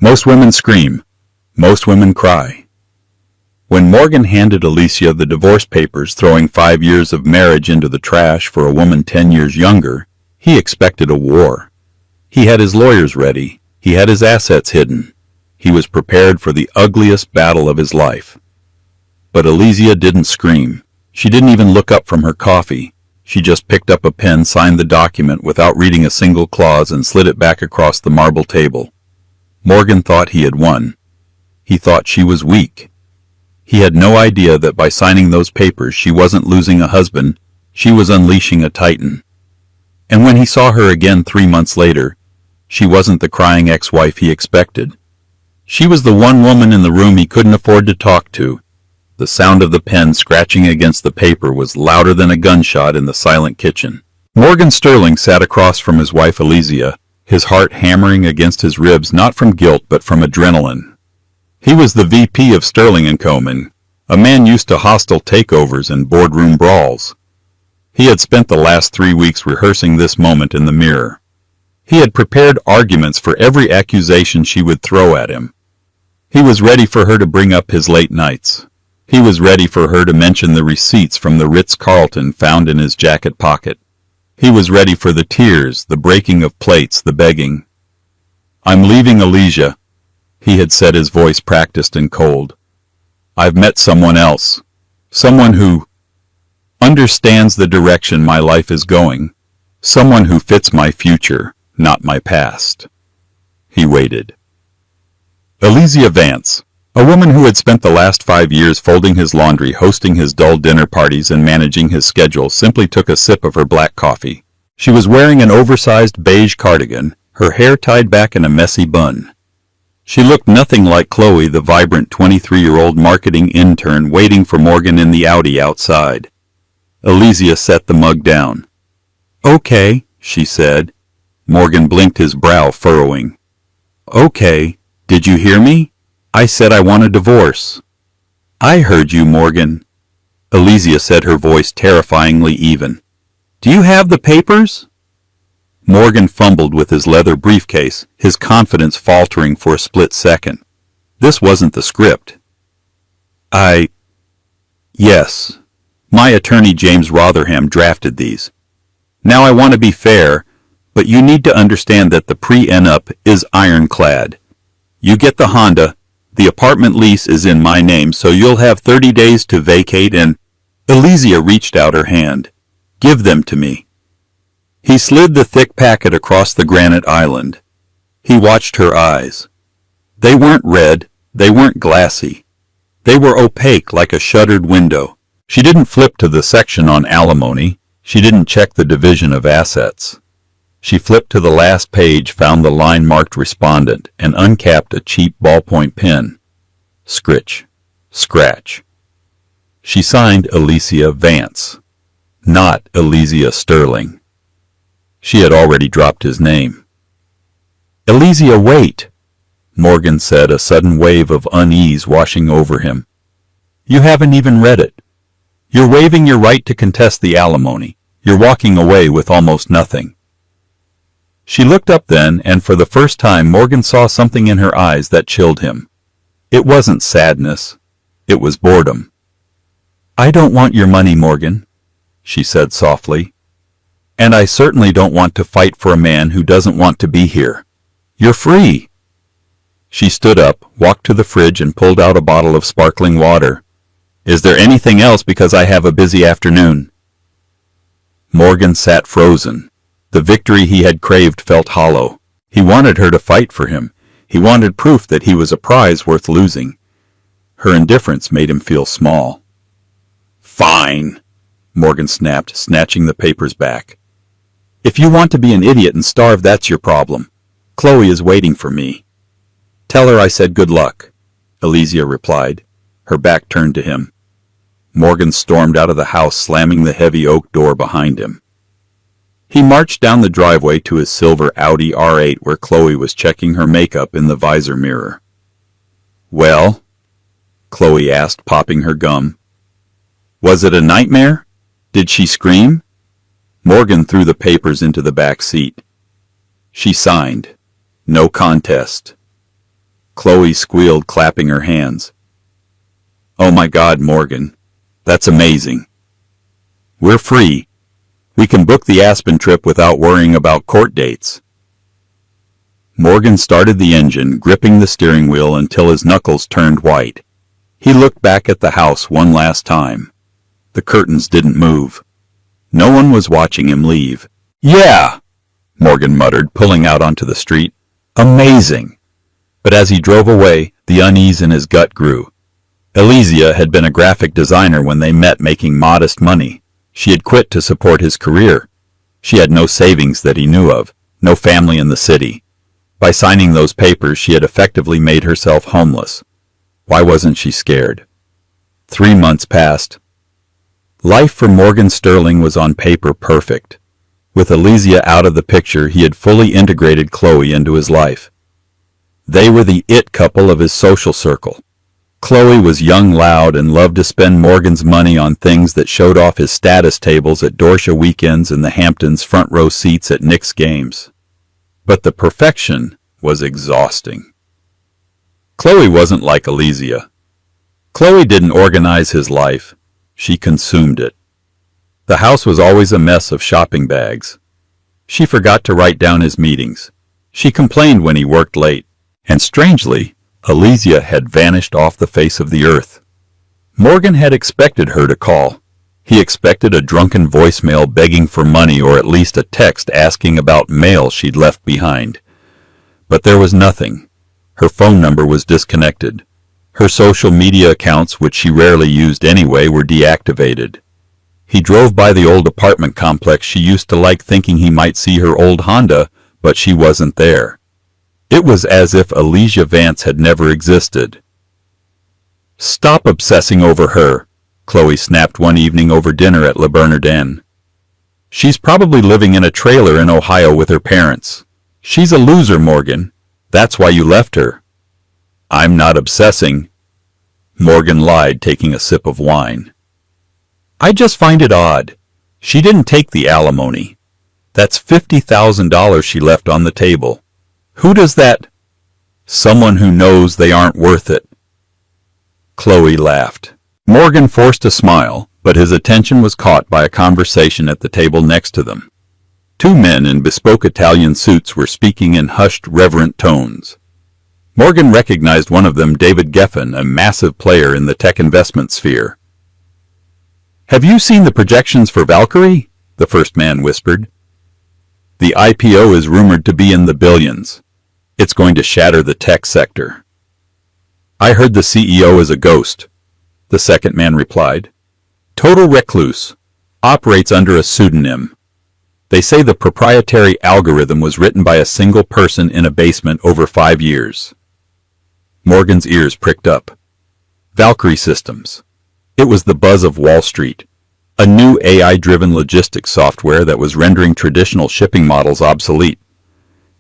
Most women scream. Most women cry. When Morgan handed Allesia the divorce papers throwing 5 years of marriage into the trash for a woman 10 years younger, he expected a war. He had his lawyers ready. He had his assets hidden. He was prepared for the ugliest battle of his life. But Allesia didn't scream. She didn't even look up from her coffee. She just picked up a pen, signed the document without reading a single clause, and slid it back across the marble table. Morgan thought he had won. He thought she was weak. He had no idea that by signing those papers she wasn't losing a husband, she was unleashing a titan. And when he saw her again 3 months later, she wasn't the crying ex-wife he expected. She was the one woman in the room he couldn't afford to talk to. The sound of the pen scratching against the paper was louder than a gunshot in the silent kitchen. Morgan Sterling sat across from his wife Allesia, his heart hammering against his ribs not from guilt but from adrenaline. He was the VP of Sterling & Co., a man used to hostile takeovers and boardroom brawls. He had spent the last 3 weeks rehearsing this moment in the mirror. He had prepared arguments for every accusation she would throw at him. He was ready for her to bring up his late nights. He was ready for her to mention the receipts from the Ritz-Carlton found in his jacket pocket. He was ready for the tears, the breaking of plates, the begging. "I'm leaving Allesia," he had said, his voice practiced and cold. "I've met someone else. Someone who understands the direction my life is going. Someone who fits my future, not my past." He waited. Allesia Vance, a woman who had spent the last 5 years folding his laundry, hosting his dull dinner parties, and managing his schedule, simply took a sip of her black coffee. She was wearing an oversized beige cardigan, her hair tied back in a messy bun. She looked nothing like Chloe, the vibrant 23-year-old marketing intern waiting for Morgan in the Audi outside. Allesia set the mug down. "Okay," she said. Morgan blinked, his brow furrowing. "Okay, did you hear me? I said I want a divorce." "I heard you, Morgan," Allesia said, her voice terrifyingly even. "Do you have the papers?" Morgan fumbled with his leather briefcase, his confidence faltering for a split second. This wasn't the script. Yes. My attorney James Rotherham drafted these. Now I want to be fair, but you need to understand that the prenup is ironclad. You get the Honda, the apartment lease is in my name, so you'll have 30 days to vacate and—" Allesia reached out her hand. "Give them to me." He slid the thick packet across the granite island. He watched her eyes. They weren't red, they weren't glassy. They were opaque like a shuttered window. She didn't flip to the section on alimony. She didn't check the division of assets. She flipped to the last page, found the line marked respondent, and uncapped a cheap ballpoint pen. Scritch. Scratch. She signed Allesia Vance, not Allesia Sterling. She had already dropped his name. "Allesia, wait," Morgan said, a sudden wave of unease washing over him. "You haven't even read it. You're waiving your right to contest the alimony. You're walking away with almost nothing." She looked up then, and for the first time Morgan saw something in her eyes that chilled him. It wasn't sadness. It was boredom. "I don't want your money, Morgan," she said softly. "And I certainly don't want to fight for a man who doesn't want to be here. You're free." She stood up, walked to the fridge, and pulled out a bottle of sparkling water. "Is there anything else, because I have a busy afternoon?" Morgan sat frozen. The victory he had craved felt hollow. He wanted her to fight for him. He wanted proof that he was a prize worth losing. Her indifference made him feel small. "Fine," Morgan snapped, snatching the papers back. "If you want to be an idiot and starve, that's your problem. Chloe is waiting for me." "Tell her I said good luck," Allesia replied, her back turned to him. Morgan stormed out of the house, slamming the heavy oak door behind him. He marched down the driveway to his silver Audi R8, where Chloe was checking her makeup in the visor mirror. "Well?" Chloe asked, popping her gum. "Was it a nightmare? Did she scream?" Morgan threw the papers into the back seat. She signed. No contest. Chloe squealed, clapping her hands. "Oh my God, Morgan. That's amazing. We're free. We can book the Aspen trip without worrying about court dates." Morgan started the engine, gripping the steering wheel until his knuckles turned white. He looked back at the house one last time. The curtains didn't move. No one was watching him leave. "Yeah," Morgan muttered, pulling out onto the street. "Amazing." But as he drove away, the unease in his gut grew. Allesia had been a graphic designer when they met, making modest money. She had quit to support his career. She had no savings that he knew of, no family in the city. By signing those papers, she had effectively made herself homeless. Why wasn't she scared? 3 months passed. Life for Morgan Sterling was on paper perfect. With Allesia out of the picture, he had fully integrated Chloe into his life. They were the it couple of his social circle. Chloe was young, loud, and loved to spend Morgan's money on things that showed off his status tables at Dorsia weekends and the Hamptons' front row seats at Knicks games. But the perfection was exhausting. Chloe wasn't like Allesia. Chloe didn't organize his life. She consumed it. The house was always a mess of shopping bags. She forgot to write down his meetings. She complained when he worked late. And strangely, Allesia had vanished off the face of the earth. Morgan had expected her to call. He expected a drunken voicemail begging for money, or at least a text asking about mail she'd left behind. But there was nothing. Her phone number was disconnected. Her social media accounts, which she rarely used anyway, were deactivated. He drove by the old apartment complex she used to like, thinking he might see her old Honda, but she wasn't there. It was as if Allesia Vance had never existed. "Stop obsessing over her," Chloe snapped one evening over dinner at Le Bernardin. "She's probably living in a trailer in Ohio with her parents. She's a loser, Morgan. That's why you left her." "I'm not obsessing," Morgan lied, taking a sip of wine. "I just find it odd. She didn't take the alimony. That's $50,000 she left on the table. Who does that?" "Someone who knows they aren't worth it." Chloe laughed. Morgan forced a smile, but his attention was caught by a conversation at the table next to them. 2 men in bespoke Italian suits were speaking in hushed, reverent tones. Morgan recognized one of them, David Geffen, a massive player in the tech investment sphere. "Have you seen the projections for Valkyrie?" the first man whispered. "The IPO is rumored to be in the billions. It's going to shatter the tech sector." "I heard the CEO is a ghost," the second man replied. "Total recluse. Operates under a pseudonym. They say the proprietary algorithm was written by a single person in a basement over 5 years. Morgan's ears pricked up. Valkyrie Systems. It was the buzz of Wall Street. A new AI-driven logistics software that was rendering traditional shipping models obsolete.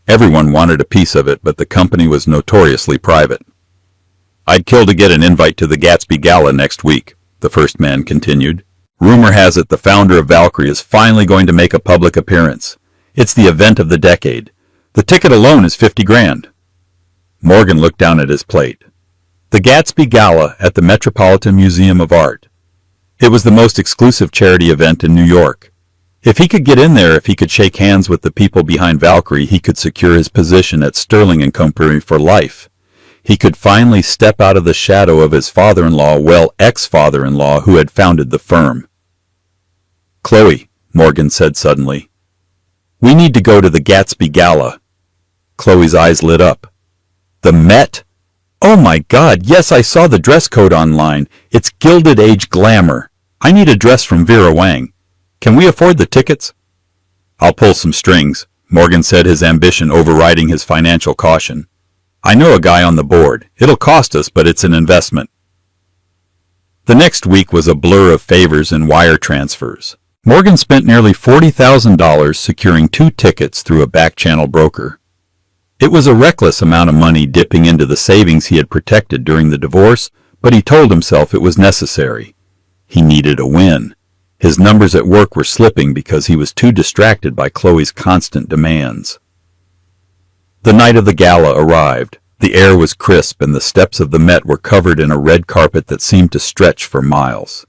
Everyone wanted a piece of it, but the company was notoriously private. "I'd kill to get an invite to the Gatsby Gala next week," the first man continued. "Rumor has it the founder of Valkyrie is finally going to make a public appearance. It's the event of the decade. The ticket alone is $50,000. Morgan looked down at his plate. The Gatsby Gala at the Metropolitan Museum of Art. It was the most exclusive charity event in New York. If he could get in there, if he could shake hands with the people behind Valkyrie, he could secure his position at Sterling & Company for life. He could finally step out of the shadow of his father-in-law, well, ex-father-in-law, who had founded the firm. "Chloe," Morgan said suddenly, "we need to go to the Gatsby Gala." Chloe's eyes lit up. "The Met? Oh my God, yes, I saw the dress code online. It's Gilded Age glamour. I need a dress from Vera Wang. Can we afford the tickets?" "I'll pull some strings," Morgan said, his ambition overriding his financial caution. "I know a guy on the board. It'll cost us, but it's an investment." The next week was a blur of favors and wire transfers. Morgan spent nearly $40,000 securing 2 tickets through a back-channel broker. It was a reckless amount of money dipping into the savings he had protected during the divorce, but he told himself it was necessary. He needed a win. His numbers at work were slipping because he was too distracted by Chloe's constant demands. The night of the gala arrived. The air was crisp and the steps of the Met were covered in a red carpet that seemed to stretch for miles.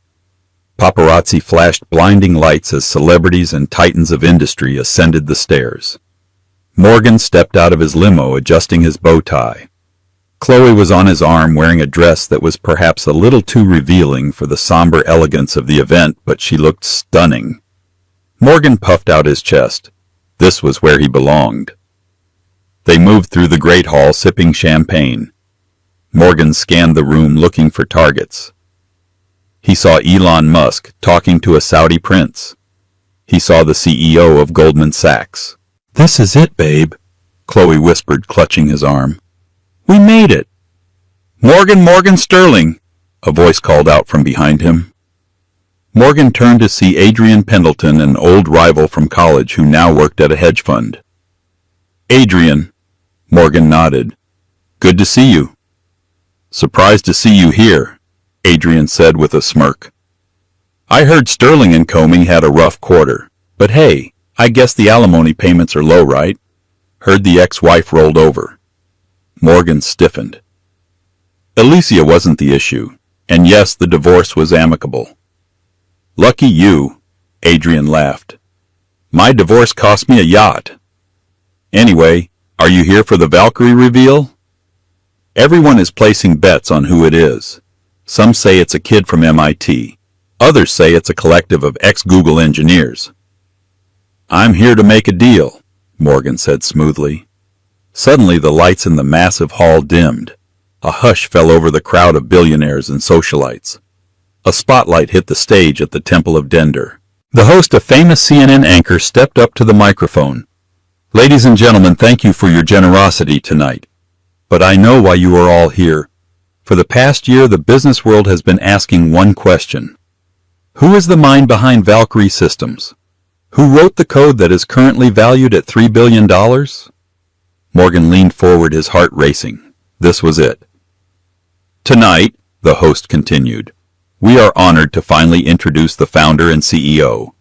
Paparazzi flashed blinding lights as celebrities and titans of industry ascended the stairs. Morgan stepped out of his limo, adjusting his bow tie. Chloe was on his arm wearing a dress that was perhaps a little too revealing for the somber elegance of the event, but she looked stunning. Morgan puffed out his chest. This was where he belonged. They moved through the great hall sipping champagne. Morgan scanned the room looking for targets. He saw Elon Musk talking to a Saudi prince. He saw the CEO of Goldman Sachs. "This is it, babe," Chloe whispered, clutching his arm. "We made it." Morgan Sterling," a voice called out from behind him. Morgan turned to see Adrian Pendleton, an old rival from college who now worked at a hedge fund. "Adrian," Morgan nodded. "Good to see you." "Surprised to see you here," Adrian said with a smirk. "I heard Sterling and Comey had a rough quarter, but hey, I guess the alimony payments are low, right? Heard the ex-wife rolled over." Morgan stiffened. Allesia wasn't the issue, and yes, the divorce was amicable. "Lucky you," Adrian laughed. "My divorce cost me a yacht. Anyway, are you here for the Valkyrie reveal?" Everyone is placing bets on who it is. Some say it's a kid from MIT. Others say it's a collective of ex-Google engineers. "I'm here to make a deal," Morgan said smoothly. Suddenly the lights in the massive hall dimmed. A hush fell over the crowd of billionaires and socialites. A spotlight hit the stage at the Temple of Dender. The host, a famous CNN anchor, stepped up to the microphone. "Ladies and gentlemen, thank you for your generosity tonight. But I know why you are all here. For the past year, the business world has been asking one question. Who is the mind behind Valkyrie Systems? Who wrote the code that is currently valued at $3 billion? Morgan leaned forward, his heart racing. This was it. "Tonight," the host continued, "we are honored to finally introduce the founder and CEO,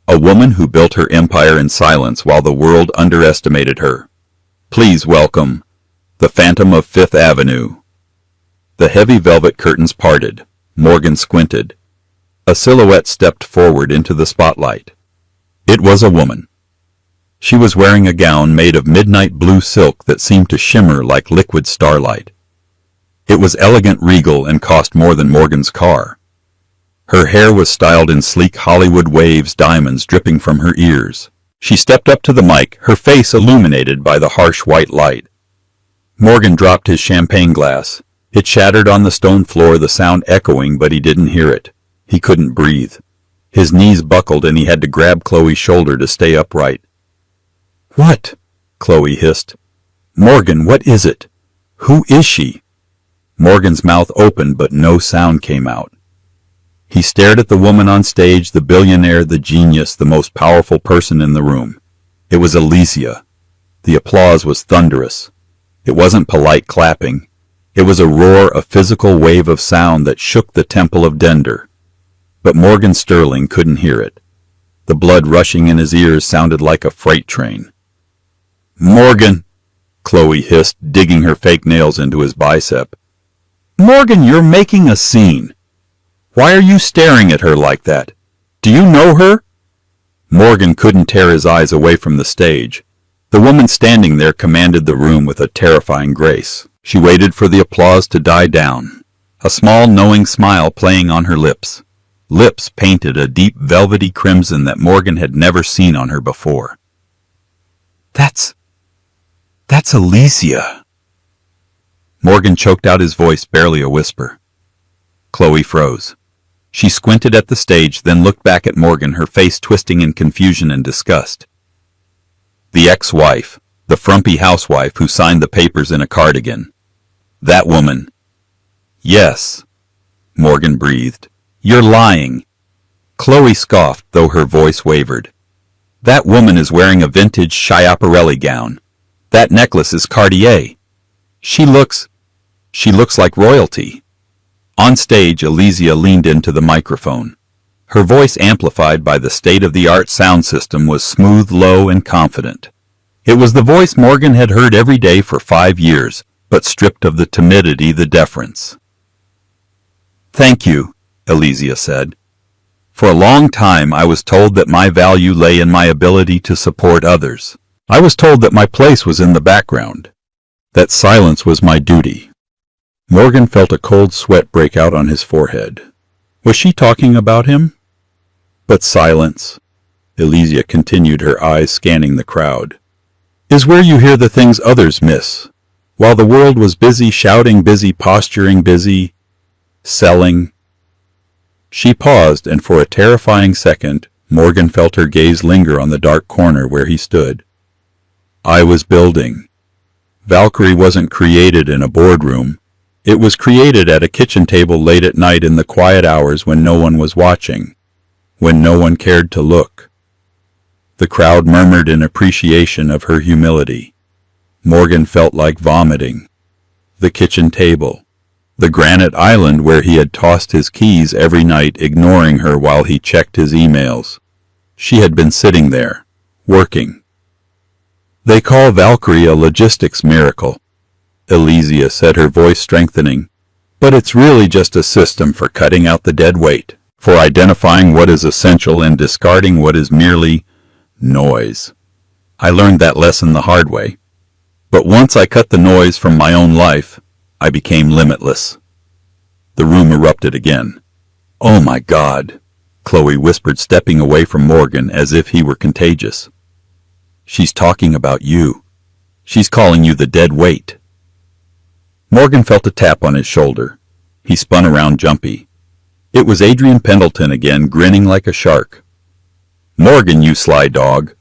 a woman who built her empire in silence while the world underestimated her. Please welcome the Phantom of Fifth Avenue." The heavy velvet curtains parted. Morgan squinted. A silhouette stepped forward into the spotlight. It was a woman. She was wearing a gown made of midnight blue silk that seemed to shimmer like liquid starlight. It was elegant, regal, and cost more than Morgan's car. Her hair was styled in sleek Hollywood waves, diamonds dripping from her ears. She stepped up to the mic, her face illuminated by the harsh white light. Morgan dropped his champagne glass. It shattered on the stone floor, the sound echoing, but he didn't hear it. He couldn't breathe. His knees buckled and he had to grab Chloe's shoulder to stay upright. "What?" Chloe hissed. "Morgan, what is it? Who is she?" Morgan's mouth opened, but no sound came out. He stared at the woman on stage, the billionaire, the genius, the most powerful person in the room. It was Allesia. The applause was thunderous. It wasn't polite clapping. It was a roar, a physical wave of sound that shook the Temple of Dender. But Morgan Sterling couldn't hear it. The blood rushing in his ears sounded like a freight train. "Morgan," Chloe hissed, digging her fake nails into his bicep. "Morgan, you're making a scene. Why are you staring at her like that? Do you know her?" Morgan couldn't tear his eyes away from the stage. The woman standing there commanded the room with a terrifying grace. She waited for the applause to die down, a small knowing smile playing on her lips. Lips painted a deep velvety crimson that Morgan had never seen on her before. That's Allesia." Morgan choked out his voice, barely a whisper. Chloe froze. She squinted at the stage, then looked back at Morgan, her face twisting in confusion and disgust. The ex-wife, the frumpy housewife who signed the papers in a cardigan. That woman. "Yes," Morgan breathed. "You're lying." Chloe scoffed, though her voice wavered. "That woman is wearing a vintage Schiaparelli gown. That necklace is Cartier. She looks like royalty." On stage, Allesia leaned into the microphone. Her voice, amplified by the state-of-the-art sound system, was smooth, low, and confident. It was the voice Morgan had heard every day for 5 years, but stripped of the timidity, the deference. "Thank you," Allesia said. "For a long time I was told that my value lay in my ability to support others. I was told that my place was in the background, that silence was my duty." Morgan felt a cold sweat break out on his forehead. Was she talking about him? "But silence," Allesia continued, her eyes scanning the crowd, "is where you hear the things others miss. While the world was busy shouting, busy posturing, busy selling." She paused, and for a terrifying second, Morgan felt her gaze linger on the dark corner where he stood. "I was building." Valkyrie wasn't created in a boardroom. It was created at a kitchen table late at night in the quiet hours when no one was watching, when no one cared to look. The crowd murmured in appreciation of her humility. Morgan felt like vomiting. The kitchen table, the granite island where he had tossed his keys every night, ignoring her while he checked his emails. She had been sitting there, working. "They call Valkyrie a logistics miracle," Allesia said, her voice strengthening. "But it's really just a system for cutting out the dead weight, for identifying what is essential and discarding what is merely noise. I learned that lesson the hard way. But once I cut the noise from my own life, I became limitless." The room erupted again. "Oh my God," Chloe whispered, stepping away from Morgan as if he were contagious. "She's talking about you. She's calling you the dead weight." Morgan felt a tap on his shoulder. He spun around, jumpy. It was Adrian Pendleton again, grinning like a shark. "Morgan, you sly dog."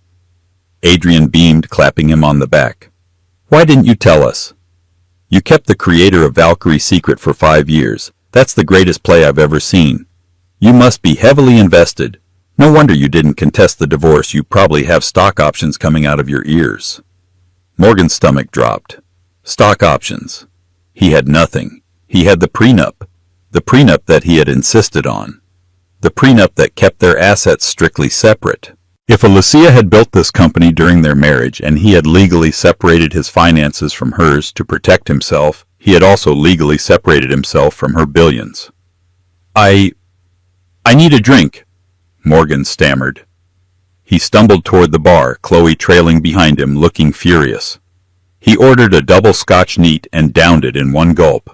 Adrian beamed, clapping him on the back. "Why didn't you tell us? You kept the creator of Valkyrie secret for 5 years. That's the greatest play I've ever seen. You must be heavily invested. No wonder you didn't contest the divorce. You probably have stock options coming out of your ears." Morgan's stomach dropped. Stock options. He had nothing. He had the prenup that he had insisted on, the prenup that kept their assets strictly separate. If Allesia had built this company during their marriage and he had legally separated his finances from hers to protect himself, he had also legally separated himself from her billions. I need a drink," Morgan stammered. He stumbled toward the bar, Chloe trailing behind him, looking furious. He ordered a double Scotch neat and downed it in one gulp.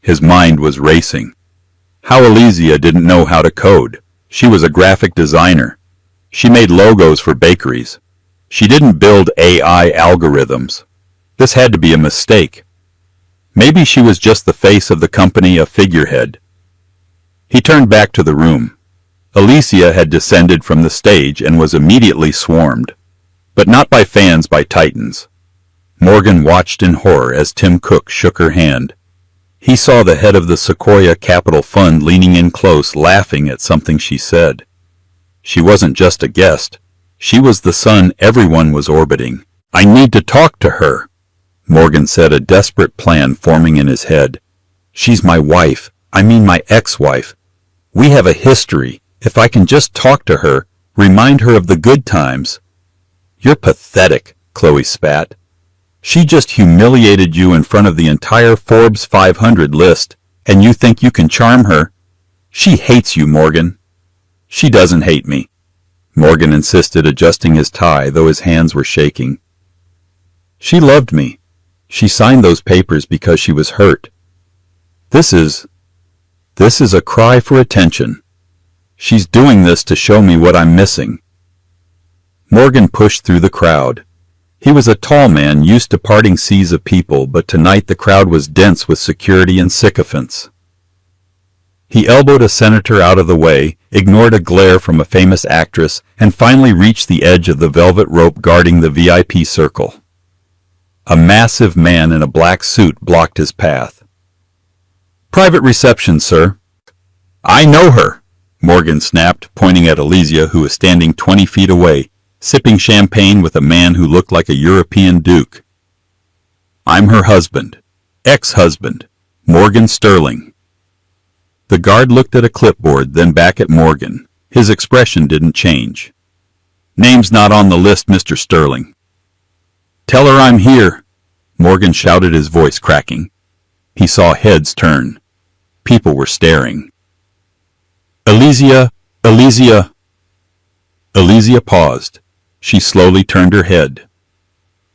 His mind was racing. How Allesia didn't know how to code. She was a graphic designer. She made logos for bakeries. She didn't build AI algorithms. This had to be a mistake. Maybe she was just the face of the company, a figurehead. He turned back to the room. Allesia had descended from the stage and was immediately swarmed. But not by fans, by titans. Morgan watched in horror as Tim Cook shook her hand. He saw the head of the Sequoia Capital Fund leaning in close, laughing at something she said. She wasn't just a guest. She was the sun everyone was orbiting. "I need to talk to her," Morgan said, a desperate plan forming in his head. "She's my wife. I mean my ex-wife. We have a history. If I can just talk to her, remind her of the good times." "You're pathetic," Chloe spat. "She just humiliated you in front of the entire Forbes 500 list, and you think you can charm her? She hates you, Morgan." "She doesn't hate me," Morgan insisted, adjusting his tie, though his hands were shaking. "She loved me. She signed those papers because she was hurt. This is a cry for attention. She's doing this to show me what I'm missing." Morgan pushed through the crowd. He was a tall man used to parting seas of people, but tonight the crowd was dense with security and sycophants. He elbowed a senator out of the way, ignored a glare from a famous actress, and finally reached the edge of the velvet rope guarding the VIP circle. A massive man in a black suit blocked his path. "Private reception, sir." "I know her," Morgan snapped, pointing at Allesia, who was standing 20 feet away, sipping champagne with a man who looked like a European duke. "I'm her husband. Ex-husband. Morgan Sterling." The guard looked at a clipboard, then back at Morgan. His expression didn't change. "Name's not on the list, Mr. Sterling." "Tell her I'm here." Morgan shouted, his voice cracking. He saw heads turn. People were staring. Allesia! Allesia! Allesia paused. She slowly turned her head.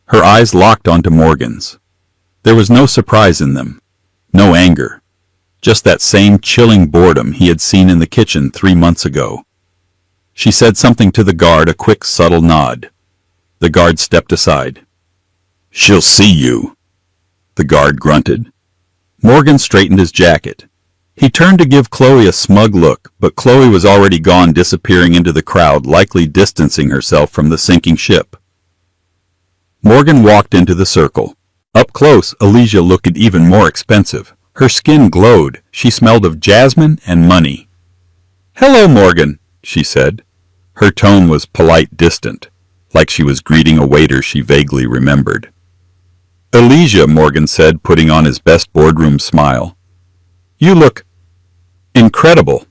Her eyes locked onto Morgan's. There was no surprise in them. No anger. Just that same chilling boredom he had seen in the kitchen 3 months ago. She said something to the guard, a quick, subtle nod. The guard stepped aside. "She'll see you," the guard grunted. Morgan straightened his jacket. He turned to give Chloe a smug look, but Chloe was already gone, disappearing into the crowd, likely distancing herself from the sinking ship. Morgan walked into the circle. Up close, Allesia looked even more expensive. Her skin glowed. She smelled of jasmine and money. "Hello, Morgan," she said. Her tone was polite, distant, like she was greeting a waiter she vaguely remembered. "Allesia," Morgan said, putting on his best boardroom smile. "You look incredible.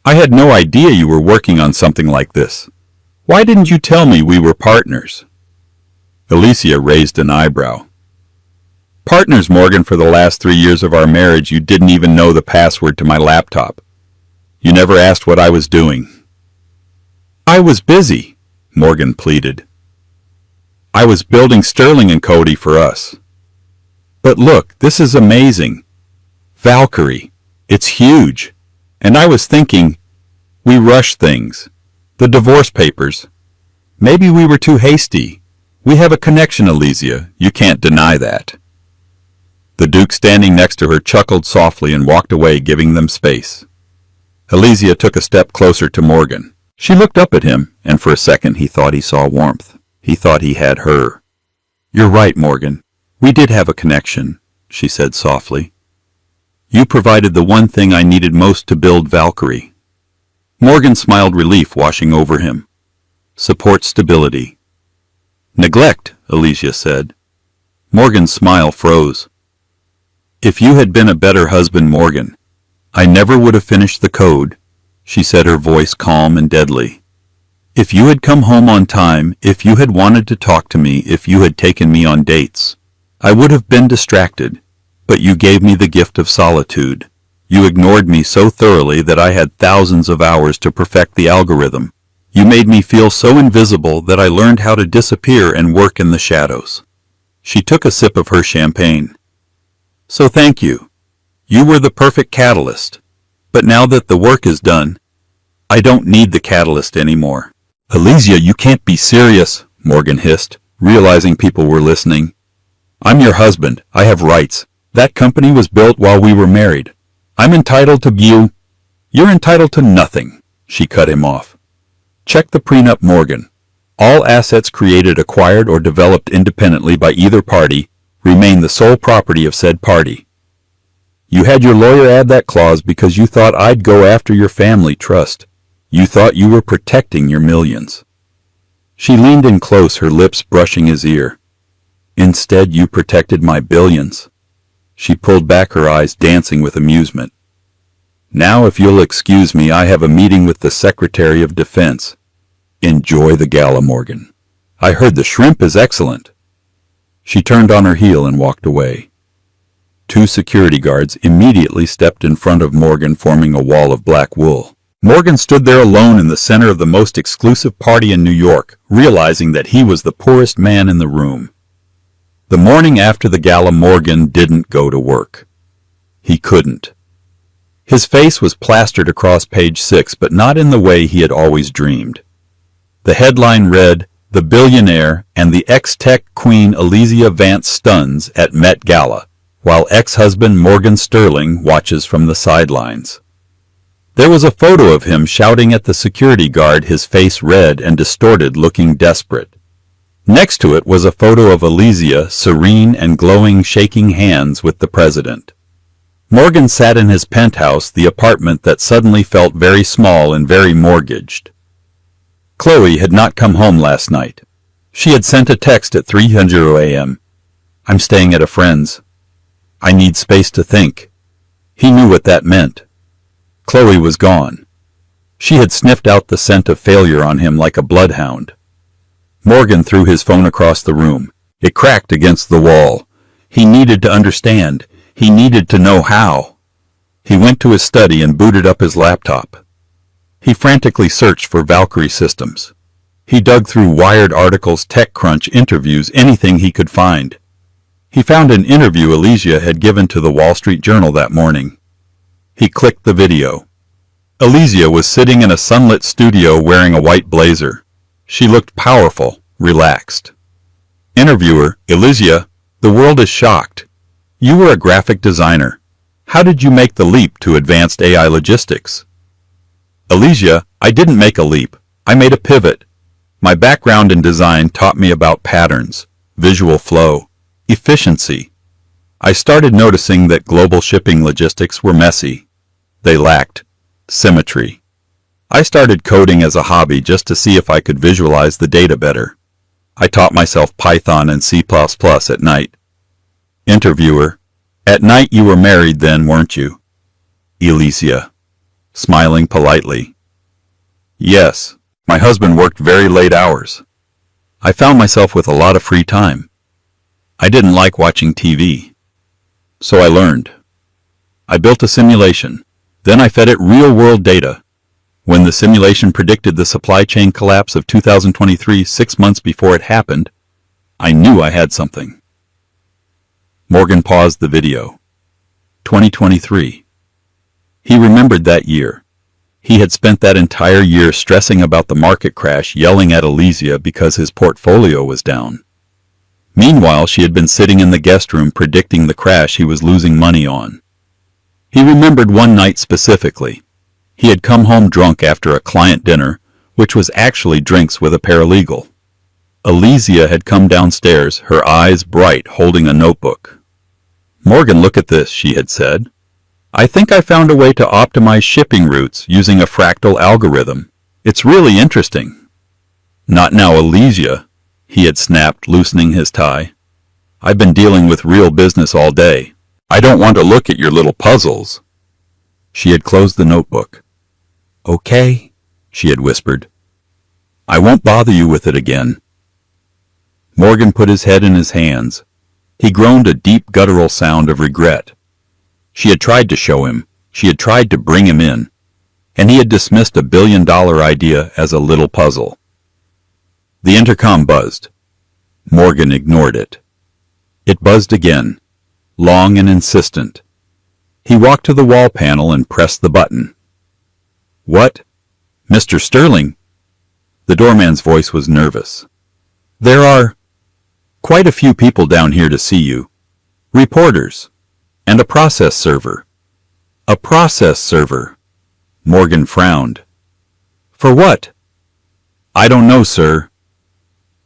I had no idea you were working on something like this. Why didn't you tell me we were partners?" Allesia raised an eyebrow. "Partners, Morgan, for the last 3 years of our marriage. You didn't even know the password to my laptop. You never asked what I was doing." "I was busy," Morgan pleaded. "I was building Sterling and Cody for us." "But look, this is amazing. Valkyrie. It's huge. And I was thinking, we rushed things. The divorce papers. Maybe we were too hasty. We have a connection, Allesia. You can't deny that." The Duke, standing next to her, chuckled softly and walked away, giving them space. Allesia took a step closer to Morgan. She looked up at him, and for a second he thought he saw warmth. He thought he had her. "You're right, Morgan. We did have a connection," she said softly. "You provided the one thing I needed most to build Valkyrie." Morgan smiled, relief washing over him. "Support, stability." "Neglect," Allesia said. Morgan's smile froze. "If you had been a better husband, Morgan, I never would have finished the code," she said, her voice calm and deadly. "If you had come home on time, if you had wanted to talk to me, if you had taken me on dates, I would have been distracted. But you gave me the gift of solitude. You ignored me so thoroughly that I had thousands of hours to perfect the algorithm. You made me feel so invisible that I learned how to disappear and work in the shadows." She took a sip of her champagne. "So thank you. You were the perfect catalyst. But now that the work is done, I don't need the catalyst anymore." "Allesia, you can't be serious," Morgan hissed, realizing people were listening. "I'm your husband. I have rights. That company was built while we were married. I'm entitled to you." "You're entitled to nothing," she cut him off. "Check the prenup, Morgan. All assets created, acquired, or developed independently by either party remain the sole property of said party. You had your lawyer add that clause because you thought I'd go after your family trust. You thought you were protecting your millions." She leaned in close, her lips brushing his ear. "Instead, you protected my billions." She pulled back, her eyes dancing with amusement. "Now, if you'll excuse me, I have a meeting with the Secretary of Defense. Enjoy the gala, Morgan. I heard the shrimp is excellent." She turned on her heel and walked away. 2 security guards immediately stepped in front of Morgan, forming a wall of black wool. Morgan stood there alone in the center of the most exclusive party in New York, realizing that he was the poorest man in the room. The morning after the gala, Morgan didn't go to work. He couldn't. His face was plastered across page 6, but not in the way he had always dreamed. The headline read, "The Billionaire and the ex-tech queen Allesia Vance stuns at Met Gala, while ex-husband Morgan Sterling watches from the sidelines." There was a photo of him shouting at the security guard, his face red and distorted, looking desperate. Next to it was a photo of Allesia, serene and glowing, shaking hands with the president. Morgan sat in his penthouse, the apartment that suddenly felt very small and very mortgaged. Chloe had not come home last night. She had sent a text at 3:00 a.m. "I'm staying at a friend's. I need space to think." He knew what that meant. Chloe was gone. She had sniffed out the scent of failure on him like a bloodhound. Morgan threw his phone across the room. It cracked against the wall. He needed to understand. He needed to know how. He went to his study and booted up his laptop. He frantically searched for Valkyrie systems. He dug through Wired articles, TechCrunch interviews, anything he could find. He found an interview Allesia had given to the Wall Street Journal that morning. He clicked the video. Allesia was sitting in a sunlit studio wearing a white blazer. She looked powerful, relaxed. Interviewer: Allesia, the world is shocked. You were a graphic designer. How did you make the leap to advanced AI logistics? Allesia: I didn't make a leap. I made a pivot. My background in design taught me about patterns, visual flow, efficiency. I started noticing that global shipping logistics were messy. They lacked symmetry. I started coding as a hobby just to see if I could visualize the data better. I taught myself Python and C++ at night. Interviewer: At night you were married then, weren't you? Allesia, smiling politely: Yes. My husband worked very late hours. I found myself with a lot of free time. I didn't like watching TV. So I learned. I built a simulation. Then I fed it real-world data. When the simulation predicted the supply chain collapse of 2023 6 months before it happened, I knew I had something. Morgan paused the video. 2023. He remembered that year. He had spent that entire year stressing about the market crash, yelling at Allesia because his portfolio was down. Meanwhile, she had been sitting in the guest room predicting the crash he was losing money on. He remembered one night specifically. He had come home drunk after a client dinner, which was actually drinks with a paralegal. Allesia had come downstairs, her eyes bright, holding a notebook. Morgan, look at this, she had said. I think I found a way to optimize shipping routes using a fractal algorithm. It's really interesting. Not now, Allesia, he had snapped, loosening his tie. I've been dealing with real business all day. I don't want to look at your little puzzles. She had closed the notebook. Okay, she had whispered. I won't bother you with it again. Morgan put his head in his hands. He groaned a deep guttural sound of regret. She had tried to show him. She had tried to bring him in. And he had dismissed a billion-dollar idea as a little puzzle. The intercom buzzed. Morgan ignored it. It buzzed again, long and insistent. He walked to the wall panel and pressed the button. What? Mr. Sterling? The doorman's voice was nervous. There are quite a few people down here to see you. Reporters. And a process server. A process server. Morgan frowned. For what? I don't know, sir.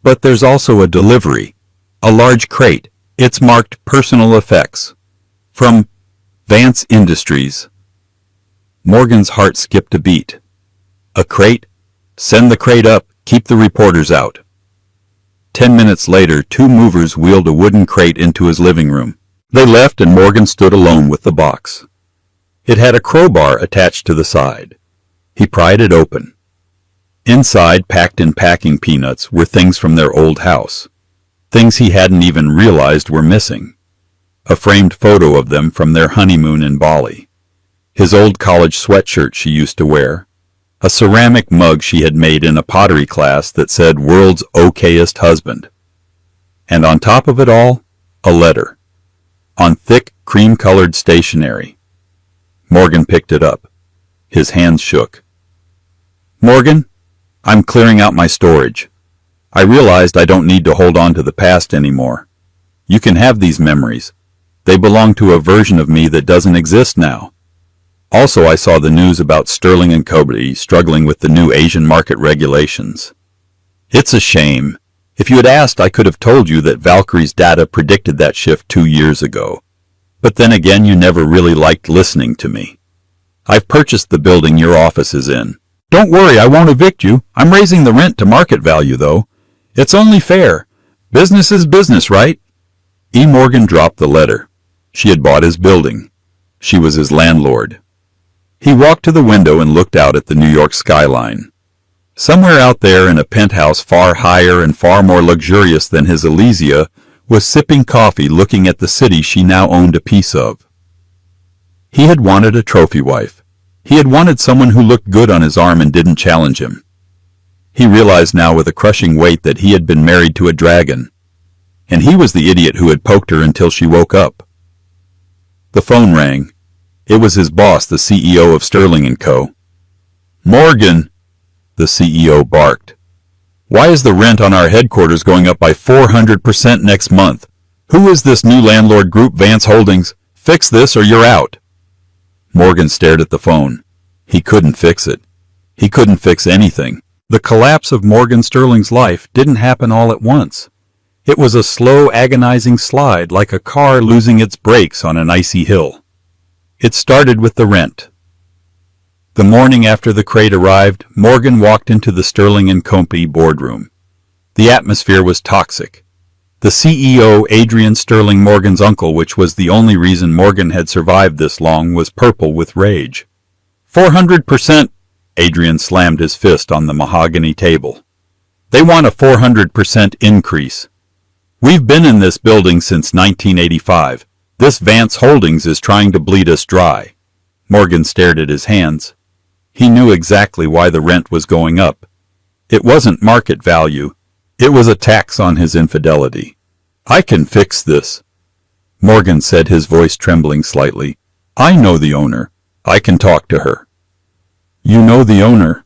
But there's also a delivery. A large crate. It's marked personal effects. From Vance Industries. Morgan's heart skipped a beat. A crate? Send the crate up. Keep the reporters out. 10 minutes later, 2 movers wheeled a wooden crate into his living room. They left and Morgan stood alone with the box. It had a crowbar attached to the side. He pried it open. Inside, packed in packing peanuts, were things from their old house. Things he hadn't even realized were missing. A framed photo of them from their honeymoon in Bali. His old college sweatshirt she used to wear. A ceramic mug she had made in a pottery class that said "World's Okayest Husband." And on top of it all, a letter. On thick, cream-colored stationery. Morgan picked it up. His hands shook. Morgan, I'm clearing out my storage. I realized I don't need to hold on to the past anymore. You can have these memories. They belong to a version of me that doesn't exist now. Also, I saw the news about Sterling and Company struggling with the new Asian market regulations. It's a shame. If you had asked, I could have told you that Valkyrie's data predicted that shift 2 years ago. But then again, you never really liked listening to me. I've purchased the building your office is in. Don't worry, I won't evict you. I'm raising the rent to market value, though. It's only fair. Business is business, right? E. Morgan dropped the letter. She had bought his building. She was his landlord. He walked to the window and looked out at the New York skyline. Somewhere out there in a penthouse far higher and far more luxurious than his Allesia was sipping coffee looking at the city she now owned a piece of. He had wanted a trophy wife. He had wanted someone who looked good on his arm and didn't challenge him. He realized now with a crushing weight that he had been married to a dragon. And he was the idiot who had poked her until she woke up. The phone rang. It was his boss, the CEO of Sterling & Co. "Morgan," the CEO barked. "Why is the rent on our headquarters going up by 400% next month? Who is this new landlord group, Vance Holdings? Fix this or you're out." Morgan stared at the phone. He couldn't fix it. He couldn't fix anything. The collapse of Morgan Sterling's life didn't happen all at once. It was a slow, agonizing slide like a car losing its brakes on an icy hill. It started with the rent. The morning after the crate arrived, Morgan walked into the Sterling & Company boardroom. The atmosphere was toxic. The CEO, Adrian Sterling, Morgan's uncle, which was the only reason Morgan had survived this long, was purple with rage. 400%! Adrian slammed his fist on the mahogany table. "They want a 400% increase. We've been in this building since 1985. This Vance Holdings is trying to bleed us dry." Morgan stared at his hands. He knew exactly why the rent was going up. It wasn't market value. It was a tax on his infidelity. "I can fix this," Morgan said, his voice trembling slightly. "I know the owner. I can talk to her." "You know the owner?"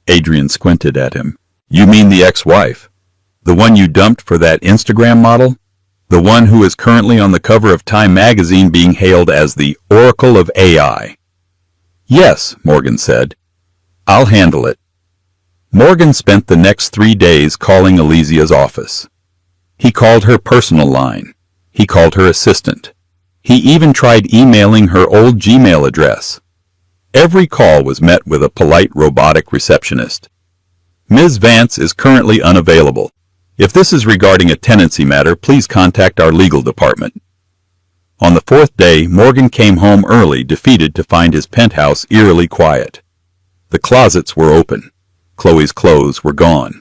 Adrian squinted at him. "You mean the ex-wife? The one you dumped for that Instagram model? The one who is currently on the cover of Time magazine being hailed as the Oracle of AI?" "Yes," Morgan said. "I'll handle it." Morgan spent the next 3 days calling Allesia's office. He called her personal line. He called her assistant. He even tried emailing her old Gmail address. Every call was met with a polite robotic receptionist. "Ms. Vance is currently unavailable. If this is regarding a tenancy matter, please contact our legal department." On the 4th day, Morgan came home early, defeated to find his penthouse eerily quiet. The closets were open. Chloe's clothes were gone.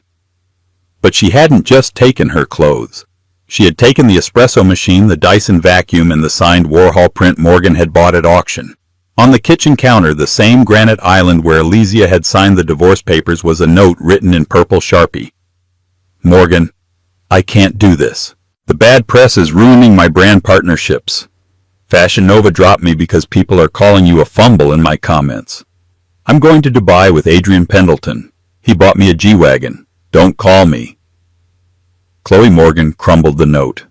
But she hadn't just taken her clothes. She had taken the espresso machine, the Dyson vacuum, and the signed Warhol print Morgan had bought at auction. On the kitchen counter, the same granite island where Allesia had signed the divorce papers, was a note written in purple Sharpie. "Morgan, I can't do this. The bad press is ruining my brand partnerships. Fashion Nova dropped me because people are calling you a fumble in my comments. I'm going to Dubai with Adrian Pendleton. He bought me a G-Wagon. Don't call me." Chloe Morgan crumbled the note.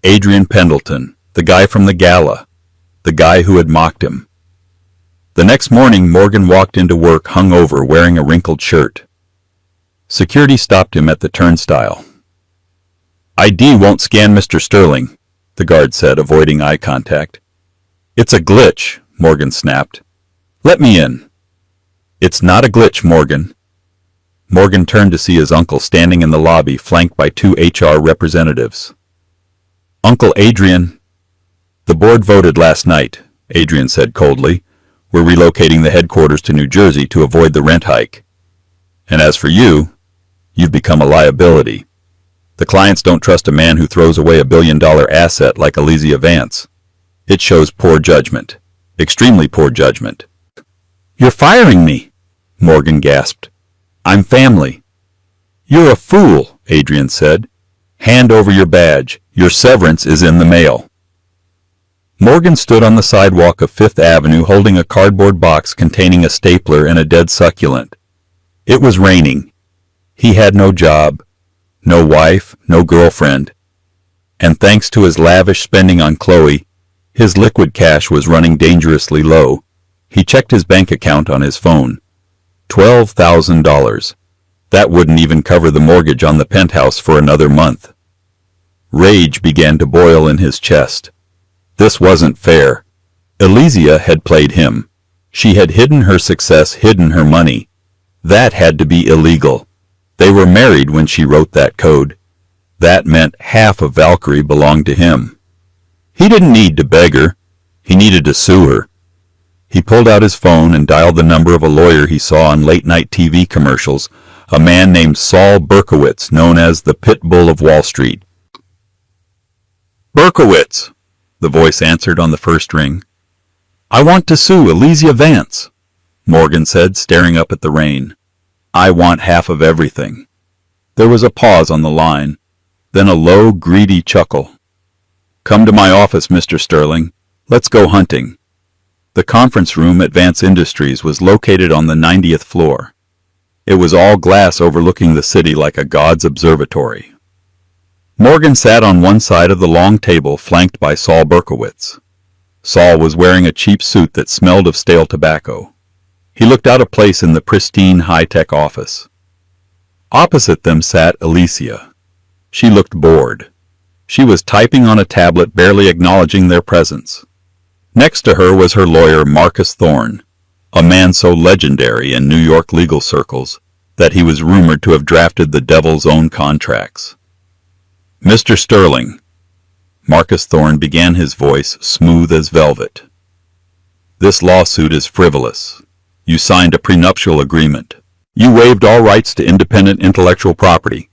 Adrian Pendleton, the guy from the gala, the guy who had mocked him. The next morning, Morgan walked into work hungover, wearing a wrinkled shirt. Security stopped him at the turnstile. "ID won't scan Mr. Sterling," the guard said, avoiding eye contact. "It's a glitch," Morgan snapped. "Let me in." "It's not a glitch, Morgan." Morgan turned to see his uncle standing in the lobby, flanked by 2 HR representatives. "Uncle Adrian." "The board voted last night," Adrian said coldly. "We're relocating the headquarters to New Jersey to avoid the rent hike. And as for you, you've become a liability. The clients don't trust a man who throws away a billion-dollar asset like Allesia Vance. It shows poor judgment. Extremely poor judgment." "You're firing me," Morgan gasped. "I'm family." "You're a fool," Adrian said. "Hand over your badge. Your severance is in the mail." Morgan stood on the sidewalk of 5th Avenue holding a cardboard box containing a stapler and a dead succulent. It was raining. He had no job, no wife, no girlfriend. And thanks to his lavish spending on Chloe, his liquid cash was running dangerously low. He checked his bank account on his phone. $12,000. That wouldn't even cover the mortgage on the penthouse for another month. Rage began to boil in his chest. This wasn't fair. Allesia had played him. She had hidden her success, hidden her money. That had to be illegal. They were married when she wrote that code. That meant half of Valkyrie belonged to him. He didn't need to beg her. He needed to sue her. He pulled out his phone and dialed the number of a lawyer he saw on late-night TV commercials, a man named Saul Berkowitz, known as the Pit Bull of Wall Street. Berkowitz, the voice answered on the first ring. I want to sue Allesia Vance, Morgan said, staring up at the rain. I want half of everything. There was a pause on the line, then a low, greedy chuckle. Come to my office, Mr. Sterling. Let's go hunting. The conference room at Vance Industries was located on the 90th floor. It was all glass overlooking the city like a god's observatory. Morgan sat on one side of the long table flanked by Saul Berkowitz. Saul was wearing a cheap suit that smelled of stale tobacco. He looked out of place in the pristine high-tech office. Opposite them sat Allesia. She looked bored. She was typing on a tablet, barely acknowledging their presence. Next to her was her lawyer, Marcus Thorne, a man so legendary in New York legal circles that he was rumored to have drafted the devil's own contracts. Mr. Sterling, Marcus Thorne began, his voice smooth as velvet. This lawsuit is frivolous. You signed a prenuptial agreement. You waived all rights to independent intellectual property.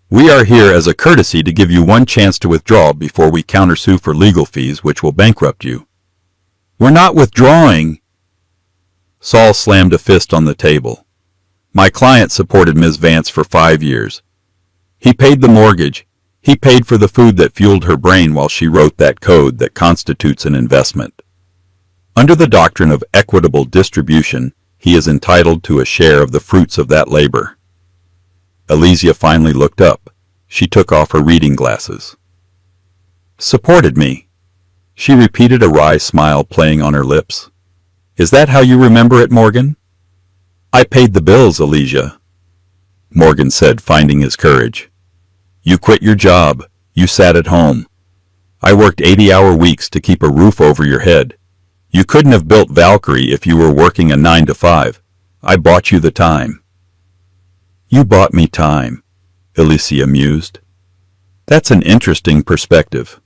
We are here as a courtesy to give you one chance to withdraw before we countersue for legal fees which will bankrupt you. We're not withdrawing. Saul slammed a fist on the table. My client supported Ms. Vance for 5 years. He paid the mortgage. He paid for the food that fueled her brain while she wrote that code that constitutes an investment. Under the doctrine of equitable distribution, he is entitled to a share of the fruits of that labor. Allesia finally looked up. She took off her reading glasses. Supported me. She repeated, a wry smile playing on her lips. Is that how you remember it, Morgan? I paid the bills, Allesia, Morgan said, finding his courage. You quit your job. You sat at home. I worked 80-hour weeks to keep a roof over your head. You couldn't have built Valkyrie if you were working a 9 to 5. I bought you the time. You bought me time, Allesia mused. That's an interesting perspective.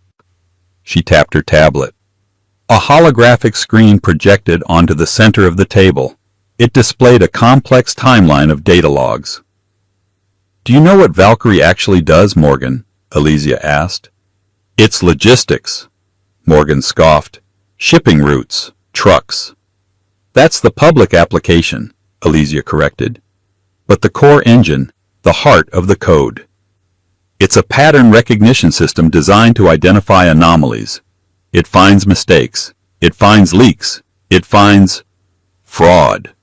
She tapped her tablet. A holographic screen projected onto the center of the table. It displayed a complex timeline of data logs. Do you know what Valkyrie actually does, Morgan? Allesia asked. It's logistics, Morgan scoffed. Shipping routes, trucks. That's the public application, Allesia corrected. But the core engine, the heart of the code. It's a pattern recognition system designed to identify anomalies. It finds mistakes. It finds leaks. It finds fraud.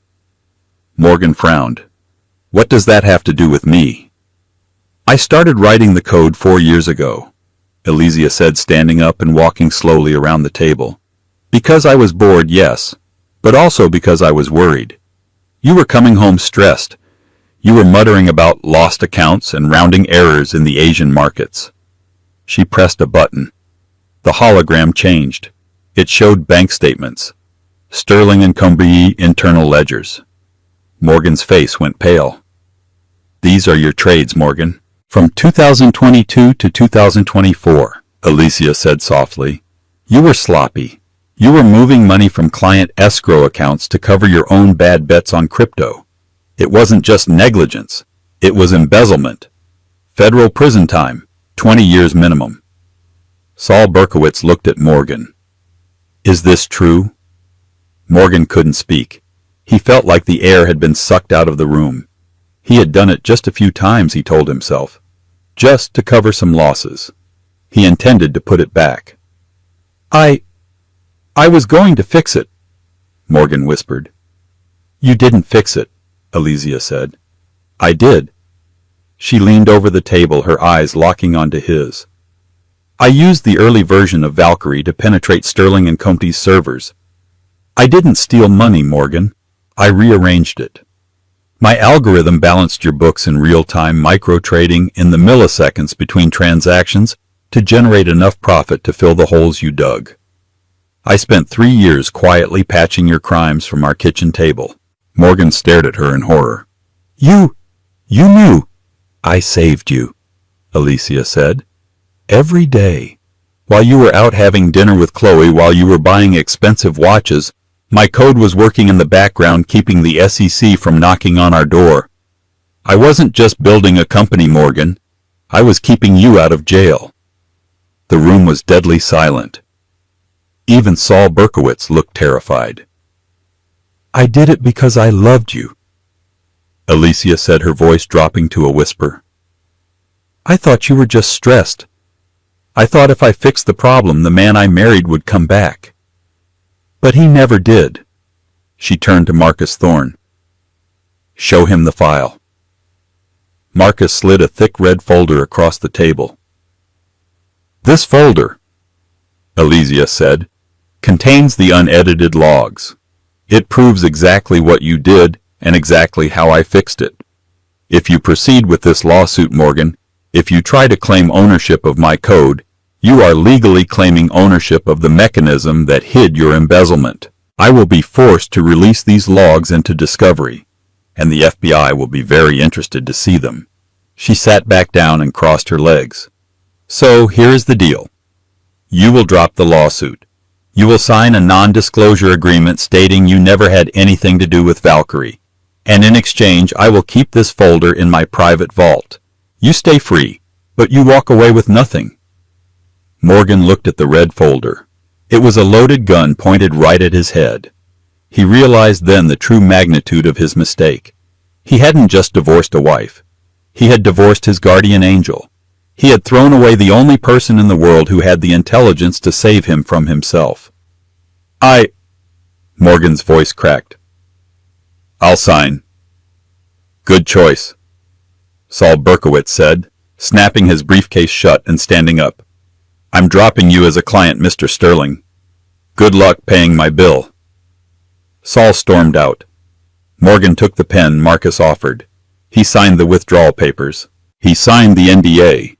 Morgan frowned. What does that have to do with me? I started writing the code 4 years ago, Allesia said, standing up and walking slowly around the table. Because I was bored, yes, but also because I was worried. You were coming home stressed. You were muttering about lost accounts and rounding errors in the Asian markets. She pressed a button. The hologram changed. It showed bank statements. Sterling & Company internal ledgers. Morgan's face went pale. These are your trades, Morgan. From 2022 to 2024, Allesia said softly. You were sloppy. You were moving money from client escrow accounts to cover your own bad bets on crypto. It wasn't just negligence. It was embezzlement. Federal prison time, 20 years minimum. Saul Berkowitz looked at Morgan. Is this true? Morgan couldn't speak. He felt like the air had been sucked out of the room. He had done it just a few times, he told himself. Just to cover some losses. He intended to put it back. I was going to fix it, Morgan whispered. You didn't fix it, Allesia said. I did. She leaned over the table, her eyes locking onto his. I used the early version of Valkyrie to penetrate Sterling & Company's servers. I didn't steal money, Morgan. I rearranged it. My algorithm balanced your books in real-time micro-trading in the milliseconds between transactions to generate enough profit to fill the holes you dug. I spent 3 years quietly patching your crimes from our kitchen table. Morgan stared at her in horror. You knew. I saved you, Allesia said. Every day. While you were out having dinner with Chloe, while you were buying expensive watches, my code was working in the background, keeping the SEC from knocking on our door. I wasn't just building a company, Morgan. I was keeping you out of jail. The room was deadly silent. Even Saul Berkowitz looked terrified. "I did it because I loved you," Allesia said, her voice dropping to a whisper. "I thought you were just stressed. I thought if I fixed the problem, the man I married would come back. But he never did." She turned to Marcus Thorne. "Show him the file." Marcus slid a thick red folder across the table. "This folder," Allesia said, "contains the unedited logs. It proves exactly what you did and exactly how I fixed it. If you proceed with this lawsuit, Morgan, if you try to claim ownership of my code, you are legally claiming ownership of the mechanism that hid your embezzlement. I will be forced to release these logs into discovery, and the FBI will be very interested to see them." She sat back down and crossed her legs. "So here is the deal. You will drop the lawsuit. You will sign a non-disclosure agreement stating you never had anything to do with Valkyrie, and in exchange I will keep this folder in my private vault. You stay free, but you walk away with nothing." Morgan looked at the red folder. It was a loaded gun pointed right at his head. He realized then the true magnitude of his mistake. He hadn't just divorced a wife. He had divorced his guardian angel. He had thrown away the only person in the world who had the intelligence to save him from himself. Morgan's voice cracked. "I'll sign." "Good choice," Saul Berkowitz said, snapping his briefcase shut and standing up. "I'm dropping you as a client, Mr. Sterling. Good luck paying my bill." Saul stormed out. Morgan took the pen Marcus offered. He signed the withdrawal papers. He signed the NDA.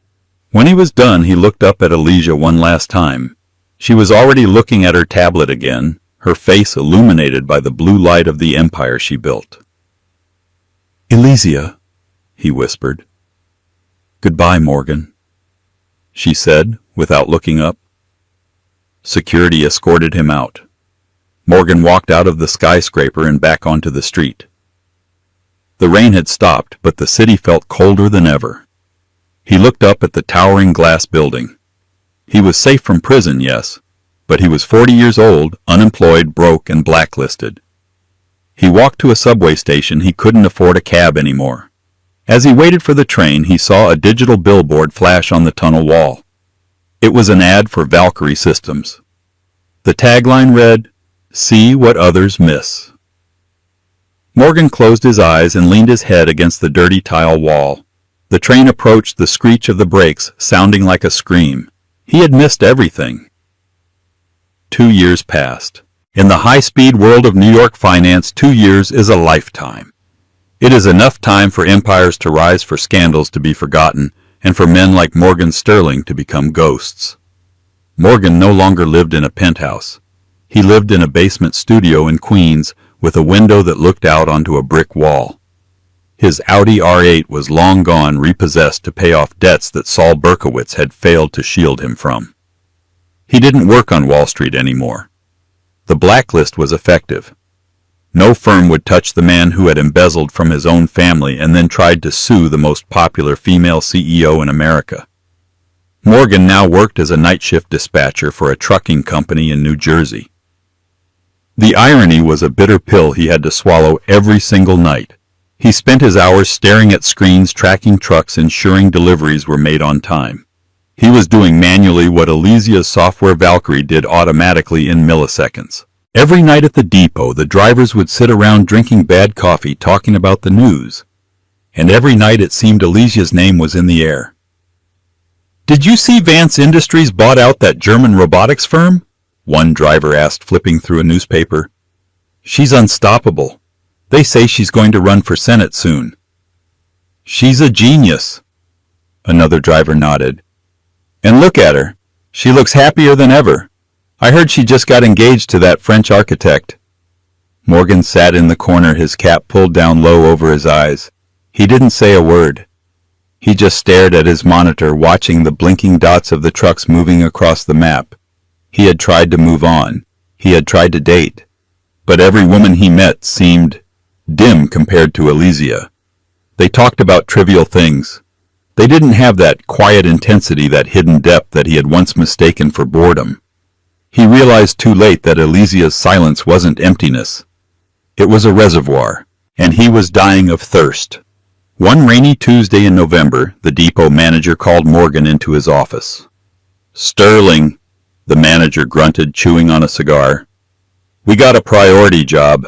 When he was done, he looked up at Allesia one last time. She was already looking at her tablet again, her face illuminated by the blue light of the empire she built. "Allesia," he whispered. "Goodbye, Morgan," she said, without looking up. Security escorted him out. Morgan walked out of the skyscraper and back onto the street. The rain had stopped, but the city felt colder than ever. He looked up at the towering glass building. He was safe from prison, yes, but he was 40 years old, unemployed, broke, and blacklisted. He walked to a subway station. He couldn't afford a cab anymore. As he waited for the train, he saw a digital billboard flash on the tunnel wall. It was an ad for Valkyrie Systems. The tagline read, "See what others miss." Morgan closed his eyes and leaned his head against the dirty tile wall. The train approached, the screech of the brakes sounding like a scream. He had missed everything. 2 years passed. In the high-speed world of New York finance, 2 years is a lifetime. It is enough time for empires to rise, for scandals to be forgotten, and for men like Morgan Sterling to become ghosts. Morgan no longer lived in a penthouse. He lived in a basement studio in Queens with a window that looked out onto a brick wall. His Audi R8 was long gone, repossessed to pay off debts that Saul Berkowitz had failed to shield him from. He didn't work on Wall Street anymore. The blacklist was effective. No firm would touch the man who had embezzled from his own family and then tried to sue the most popular female CEO in America. Morgan now worked as a night shift dispatcher for a trucking company in New Jersey. The irony was a bitter pill he had to swallow every single night. He spent his hours staring at screens, tracking trucks, ensuring deliveries were made on time. He was doing manually what Allesia's software Valkyrie did automatically in milliseconds. Every night at the depot, the drivers would sit around drinking bad coffee, talking about the news. And every night it seemed Allesia's name was in the air. "Did you see Vance Industries bought out that German robotics firm?" one driver asked, flipping through a newspaper. "She's unstoppable. They say she's going to run for Senate soon." "She's a genius," another driver nodded. "And look at her. She looks happier than ever. I heard she just got engaged to that French architect." Morgan sat in the corner, his cap pulled down low over his eyes. He didn't say a word. He just stared at his monitor, watching the blinking dots of the trucks moving across the map. He had tried to move on. He had tried to date. But every woman he met seemed dim compared to Allesia. They talked about trivial things. They didn't have that quiet intensity, that hidden depth that he had once mistaken for boredom. He realized too late that Allesia's silence wasn't emptiness. It was a reservoir, and he was dying of thirst. One rainy Tuesday in November, the depot manager called Morgan into his office. "Sterling," the manager grunted, chewing on a cigar. "We got a priority job.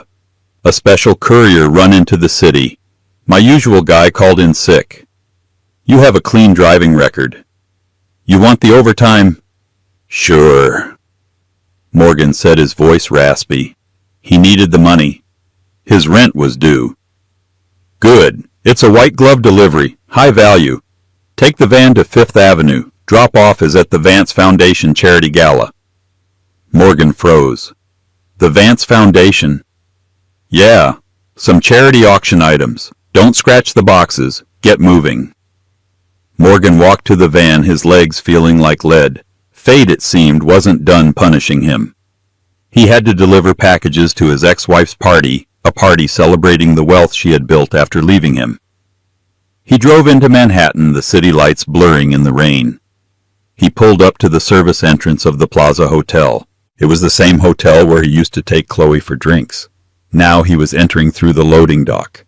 A special courier run into the city. My usual guy called in sick. You have a clean driving record. You want the overtime?" "Sure." Morgan said, his voice raspy. He needed the money. His rent was due. "Good. It's a white glove delivery, high value. Take the van to Fifth Avenue. Drop off is at the Vance Foundation charity gala." Morgan froze. "The Vance Foundation?" "Yeah. Some charity auction items. Don't scratch the boxes. Get moving." Morgan walked to the van, his legs feeling like lead. Fate, it seemed, wasn't done punishing him. He had to deliver packages to his ex-wife's party, a party celebrating the wealth she had built after leaving him. He drove into Manhattan, the city lights blurring in the rain. He pulled up to the service entrance of the Plaza Hotel. It was the same hotel where he used to take Chloe for drinks. Now he was entering through the loading dock.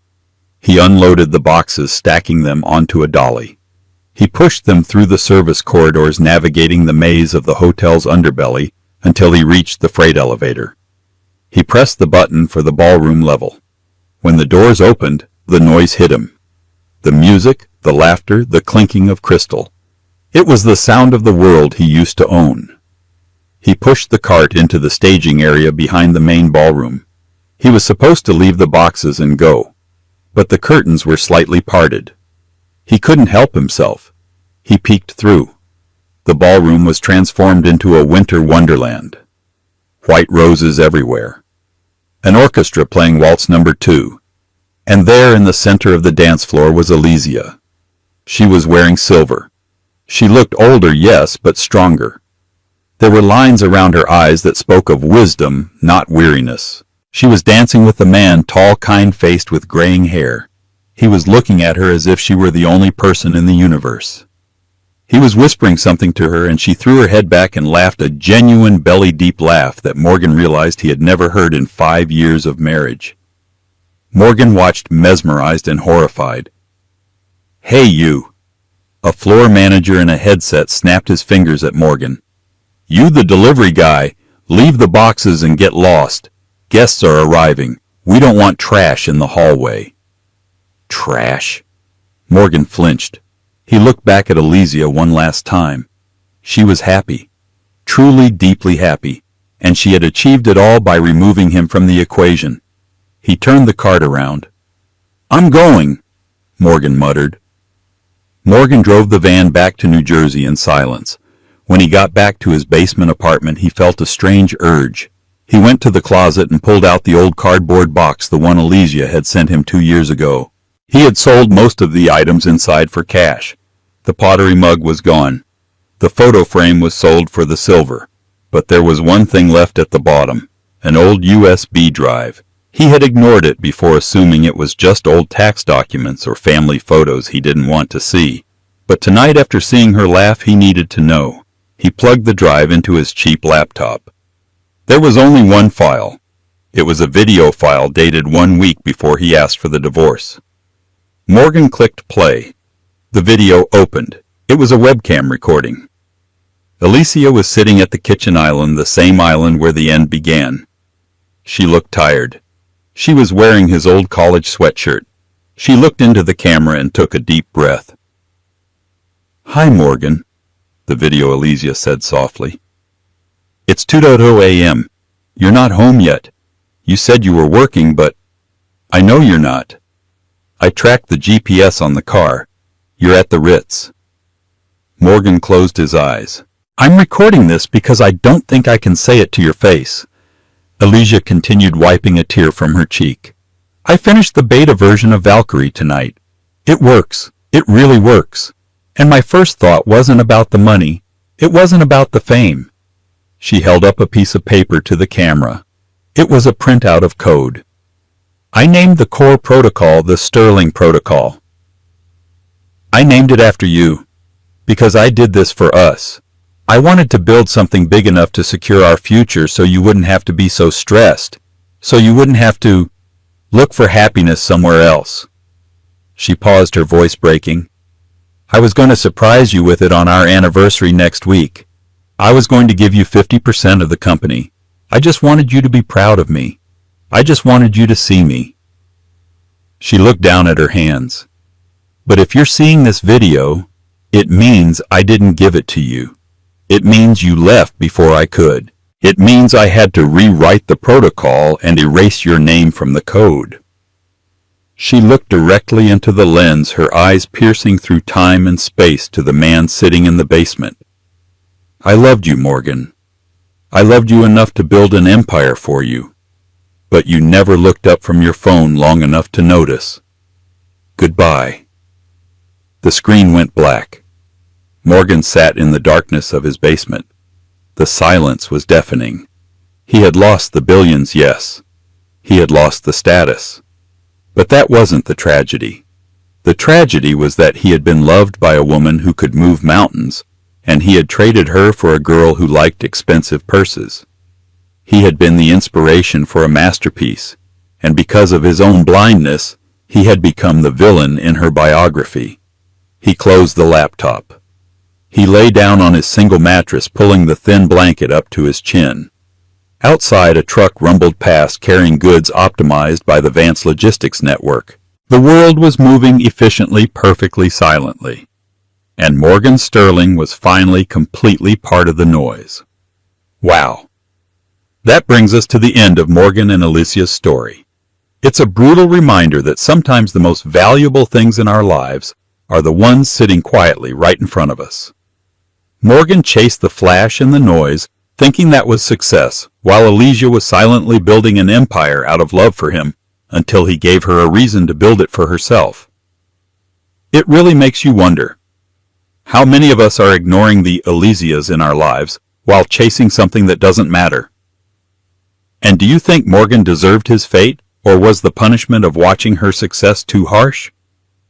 He unloaded the boxes, stacking them onto a dolly. He pushed them through the service corridors, navigating the maze of the hotel's underbelly until he reached the freight elevator. He pressed the button for the ballroom level. When the doors opened, the noise hit him. The music, the laughter, the clinking of crystal. It was the sound of the world he used to own. He pushed the cart into the staging area behind the main ballroom. He was supposed to leave the boxes and go, but the curtains were slightly parted. He couldn't help himself. He peeked through. The ballroom was transformed into a winter wonderland. White roses everywhere. An orchestra playing Waltz No. 2. And there in the center of the dance floor was Allesia. She was wearing silver. She looked older, yes, but stronger. There were lines around her eyes that spoke of wisdom, not weariness. She was dancing with a man, tall, kind-faced, with graying hair. He was looking at her as if she were the only person in the universe. He was whispering something to her, and she threw her head back and laughed, a genuine belly-deep laugh that Morgan realized he had never heard in 5 years of marriage. Morgan watched, mesmerized and horrified. "Hey, you!" A floor manager in a headset snapped his fingers at Morgan. "You, the delivery guy, leave the boxes and get lost. Guests are arriving. We don't want trash in the hallway." Trash? Morgan flinched. He looked back at Allesia one last time. She was happy. Truly, deeply happy. And she had achieved it all by removing him from the equation. He turned the cart around. "I'm going," Morgan muttered. Morgan drove the van back to New Jersey in silence. When he got back to his basement apartment, he felt a strange urge. He went to the closet and pulled out the old cardboard box, the one Allesia had sent him 2 years ago. He had sold most of the items inside for cash. The pottery mug was gone. The photo frame was sold for the silver. But there was one thing left at the bottom, an old USB drive. He had ignored it before, assuming it was just old tax documents or family photos he didn't want to see. But tonight, after seeing her laugh, he needed to know. He plugged the drive into his cheap laptop. There was only one file. It was a video file dated 1 week before he asked for the divorce. Morgan clicked play. The video opened. It was a webcam recording. Allesia was sitting at the kitchen island, the same island where the end began. She looked tired. She was wearing his old college sweatshirt. She looked into the camera and took a deep breath. "Hi, Morgan," the video Allesia said softly. "It's 2:00 a.m. You're not home yet. You said you were working, but I know you're not. I tracked the GPS on the car. You're at the Ritz." Morgan closed his eyes. "I'm recording this because I don't think I can say it to your face." Allesia continued, wiping a tear from her cheek. "I finished the beta version of Valkyrie tonight. It works. It really works. And my first thought wasn't about the money. It wasn't about the fame." She held up a piece of paper to the camera. It was a printout of code. "I named the core protocol the Sterling Protocol." I named it after you, because I did this for us. I wanted to build something big enough to secure our future so you wouldn't have to be so stressed, so you wouldn't have to look for happiness somewhere else. She paused, her voice breaking. I was going to surprise you with it on our anniversary next week. I was going to give you 50% of the company. I just wanted you to be proud of me. I just wanted you to see me. She looked down at her hands. But if you're seeing this video, it means I didn't give it to you. It means you left before I could. It means I had to rewrite the protocol and erase your name from the code. She looked directly into the lens, her eyes piercing through time and space to the man sitting in the basement. I loved you, Morgan. I loved you enough to build an empire for you. But you never looked up from your phone long enough to notice. Goodbye. The screen went black. Morgan sat in the darkness of his basement. The silence was deafening. He had lost the billions, yes. He had lost the status. But that wasn't the tragedy. The tragedy was that he had been loved by a woman who could move mountains, and he had traded her for a girl who liked expensive purses. He had been the inspiration for a masterpiece, and because of his own blindness, he had become the villain in her biography. He closed the laptop. He lay down on his single mattress, pulling the thin blanket up to his chin. Outside, a truck rumbled past carrying goods optimized by the Vance Logistics Network. The world was moving efficiently, perfectly, silently. And Morgan Sterling was finally completely part of the noise. Wow. That brings us to the end of Morgan and Allesia's story. It's a brutal reminder that sometimes the most valuable things in our lives are the ones sitting quietly right in front of us. Morgan chased the flash and the noise, thinking that was success, while Allesia was silently building an empire out of love for him until he gave her a reason to build it for herself. It really makes you wonder, how many of us are ignoring the Allesias in our lives while chasing something that doesn't matter? And do you think Morgan deserved his fate, or was the punishment of watching her success too harsh?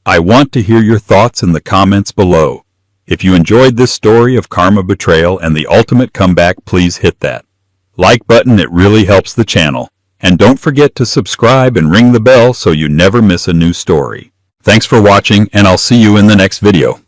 I want to hear your thoughts in the comments below. If you enjoyed this story of karma, betrayal, and the ultimate comeback, please hit that like button. It really helps the channel. And don't forget to subscribe and ring the bell so you never miss a new story. Thanks for watching, and I'll see you in the next video.